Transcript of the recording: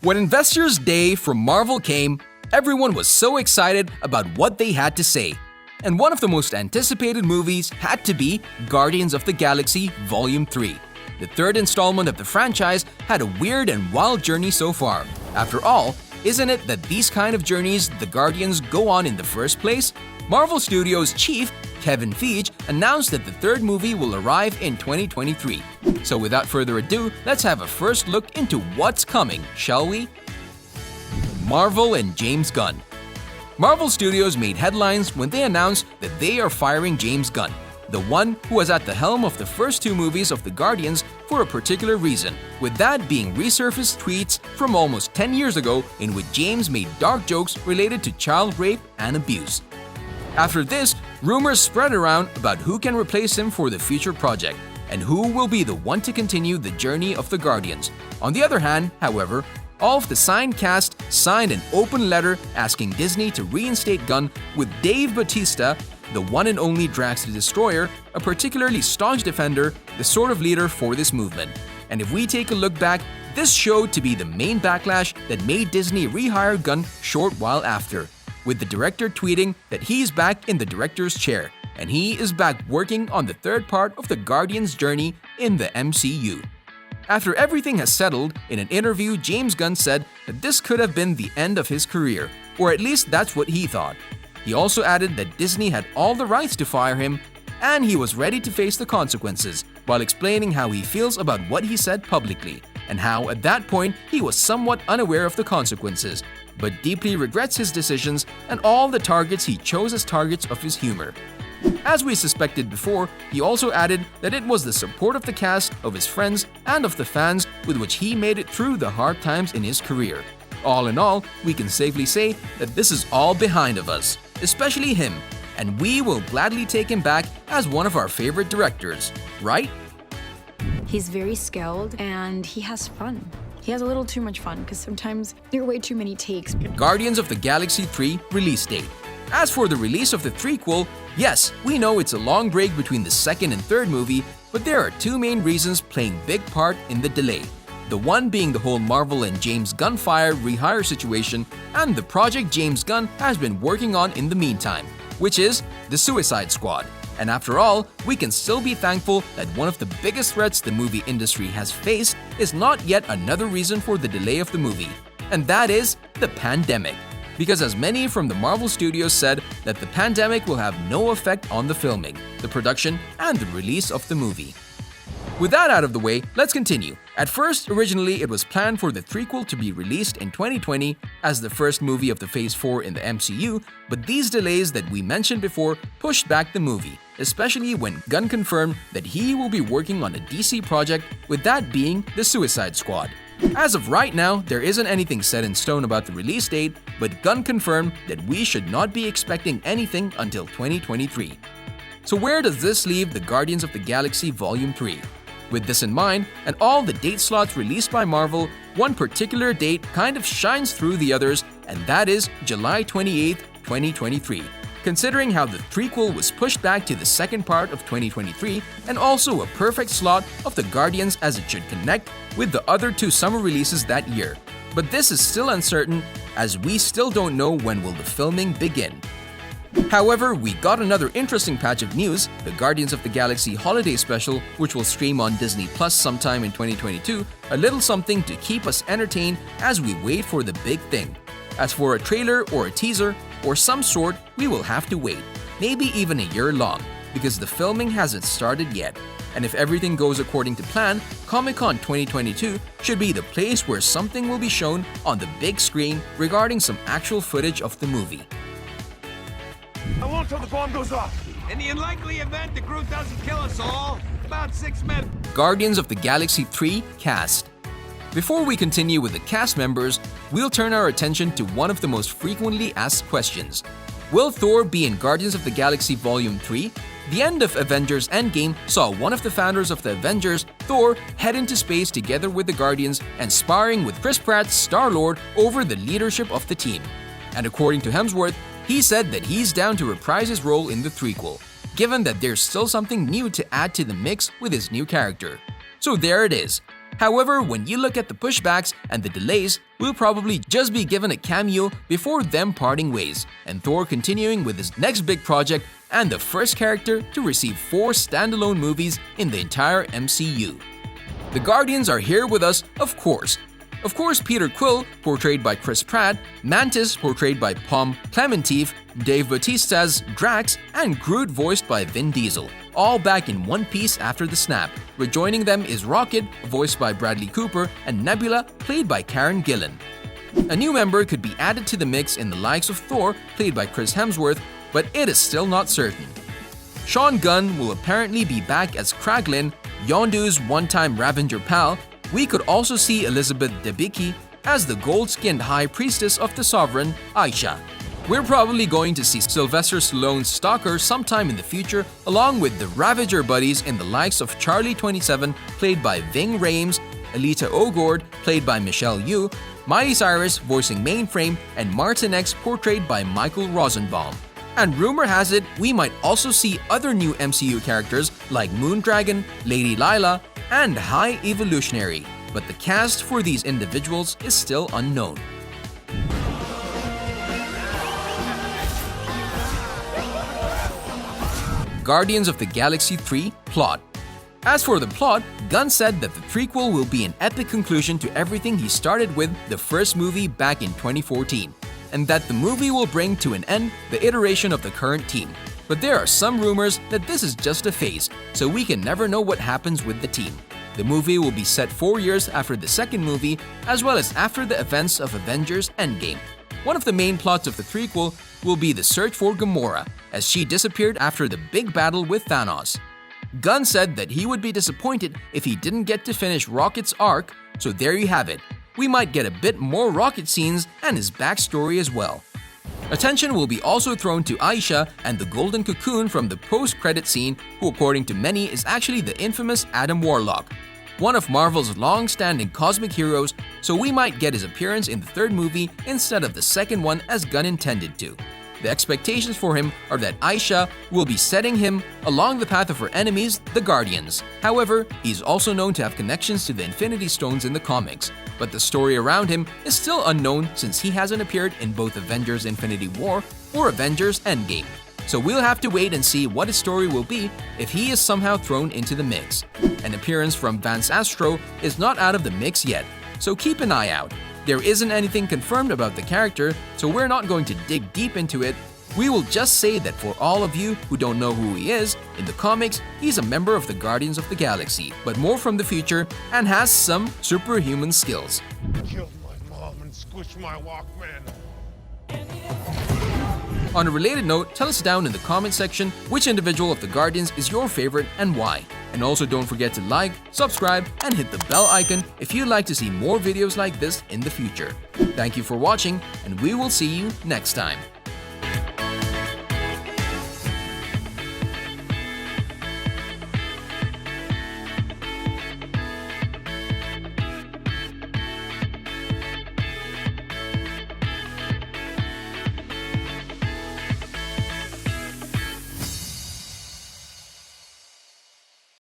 When Investors' Day from Marvel came, everyone was so excited about what they had to say. And one of the most anticipated movies had to be Guardians of the Galaxy Volume 3. The third installment of the franchise had a weird and wild journey so far. After all, isn't it that these kind of journeys the Guardians go on in the first place? Marvel Studios' chief, Kevin Feige, announced that the third movie will arrive in 2023. So without further ado, let's have a first look into what's coming, shall we? Marvel and James Gunn. Marvel Studios made headlines when they announced that they are firing James Gunn, the one who was at the helm of the first two movies of the Guardians for a particular reason, with that being resurfaced tweets from almost 10 years ago in which James made dark jokes related to child rape and abuse. After this, rumors spread around about who can replace him for the future project, and who will be the one to continue the journey of the Guardians. On the other hand, however, all of the signed cast signed an open letter asking Disney to reinstate Gunn, with Dave Bautista, the one and only Drax the Destroyer, a particularly staunch defender, the sort of leader for this movement. And if we take a look back, this showed to be the main backlash that made Disney rehire Gunn short while after, with the director tweeting that he's back in the director's chair, and he is back working on the third part of the Guardians' journey in the MCU. After everything has settled, in an interview, James Gunn said that this could have been the end of his career, or at least that's what he thought. He also added that Disney had all the rights to fire him, and he was ready to face the consequences, while explaining how he feels about what he said publicly, and how at that point he was somewhat unaware of the consequences, but deeply regrets his decisions and all the targets he chose as targets of his humor. As we suspected before, he also added that it was the support of the cast, of his friends, and of the fans with which he made it through the hard times in his career. All in all, we can safely say that this is all behind of us, especially him, and we will gladly take him back as one of our favorite directors, right? He's very skilled and he has fun. He has a little too much fun because sometimes there are way too many takes. Guardians of the Galaxy 3 release date. As for the release of the threequel, yes, we know it's a long break between the second and third movie, but there are two main reasons playing big part in the delay. The one being the whole Marvel and James Gunn rehire situation, and the project James Gunn has been working on in the meantime, which is the Suicide Squad. And after all, we can still be thankful that one of the biggest threats the movie industry has faced is not yet another reason for the delay of the movie, and that is the pandemic. Because as many from the Marvel Studios said that the pandemic will have no effect on the filming, the production, and the release of the movie. With that out of the way, let's continue. At first, originally it was planned for the threequel to be released in 2020 as the first movie of the Phase 4 in the MCU, but these delays that we mentioned before pushed back the movie, especially when Gunn confirmed that he will be working on a DC project, with that being the Suicide Squad. As of right now, there isn't anything set in stone about the release date, but Gunn confirmed that we should not be expecting anything until 2023. So where does this leave the Guardians of the Galaxy Volume 3? With this in mind, and all the date slots released by Marvel, one particular date kind of shines through the others, and that is July 28, 2023. Considering how the threequel was pushed back to the second part of 2023, and also a perfect slot of the Guardians as it should connect with the other two summer releases that year. But this is still uncertain, as we still don't know when will the filming begin. However, we got another interesting patch of news, the Guardians of the Galaxy Holiday Special, which will stream on Disney Plus sometime in 2022, a little something to keep us entertained as we wait for the big thing. As for a trailer or a teaser, or some sort, we will have to wait, maybe even a year long, because the filming hasn't started yet. And if everything goes according to plan, Comic-Con 2022 should be the place where something will be shown on the big screen regarding some actual footage of the movie. How long till the bomb goes off? In the unlikely event the Groot doesn't kill us all, about 6 minutes. Guardians of the Galaxy 3 cast. Before we continue with the cast members, we'll turn our attention to one of the most frequently asked questions. Will Thor be in Guardians of the Galaxy Volume 3? The end of Avengers Endgame saw one of the founders of the Avengers, Thor, head into space together with the Guardians and sparring with Chris Pratt, Star-Lord, over the leadership of the team. And according to Hemsworth, he said that he's down to reprise his role in the threequel, given that there's still something new to add to the mix with his new character. So there it is. However, when you look at the pushbacks and the delays, will probably just be given a cameo before them parting ways, and Thor continuing with his next big project and the first character to receive 4 standalone movies in the entire MCU. The Guardians are here with us, of course. Peter Quill, portrayed by Chris Pratt, Mantis, portrayed by Pom Klementieff, Dave Bautista's Drax, and Groot, voiced by Vin Diesel, all back in one piece after the snap. Rejoining them is Rocket, voiced by Bradley Cooper, and Nebula, played by Karen Gillan. A new member could be added to the mix in the likes of Thor, played by Chris Hemsworth, but it is still not certain. Sean Gunn will apparently be back as Kraglin, Yondu's one-time Ravager pal. We could also see Elizabeth Debicki as the gold-skinned High Priestess of the Sovereign, Aisha. We're probably going to see Sylvester Stallone's Stalker sometime in the future, along with the Ravager buddies in the likes of Charlie 27, played by Ving Rhames, Alita Ogord, played by Michelle Yeoh, Miley Cyrus voicing Mainframe, and Martin X, portrayed by Michael Rosenbaum. And rumor has it, we might also see other new MCU characters like Moondragon, Lady Lila, and High Evolutionary, but the cast for these individuals is still unknown. Guardians of the Galaxy 3 plot. As for the plot, Gunn said that the prequel will be an epic conclusion to everything he started with the first movie back in 2014, and that the movie will bring to an end the iteration of the current team. But there are some rumors that this is just a phase, so we can never know what happens with the team. The movie will be set 4 years after the second movie, as well as after the events of Avengers Endgame. One of the main plots of the prequel will be the search for Gamora, as she disappeared after the big battle with Thanos. Gunn said that he would be disappointed if he didn't get to finish Rocket's arc, so there you have it. We might get a bit more Rocket scenes and his backstory as well. Attention will be also thrown to Aisha and the Golden Cocoon from the post-credit scene, who according to many is actually the infamous Adam Warlock, one of Marvel's long-standing cosmic heroes, so we might get his appearance in the third movie instead of the second one as Gunn intended to. The expectations for him are that Aisha will be setting him along the path of her enemies, the Guardians. However, he's also known to have connections to the Infinity Stones in the comics, but the story around him is still unknown since he hasn't appeared in both Avengers Infinity War or Avengers Endgame. So we'll have to wait and see what his story will be if he is somehow thrown into the mix. An appearance from Vance Astro is not out of the mix yet, so keep an eye out. There isn't anything confirmed about the character, so we're not going to dig deep into it. We will just say that for all of you who don't know who he is, in the comics, he's a member of the Guardians of the Galaxy, but more from the future and has some superhuman skills. Killed my mom and squished my Walkman. On a related note, tell us down in the comment section which individual of the Guardians is your favorite and why. And also don't forget to like, subscribe, and hit the bell icon if you'd like to see more videos like this in the future. Thank you for watching, and we will see you next time.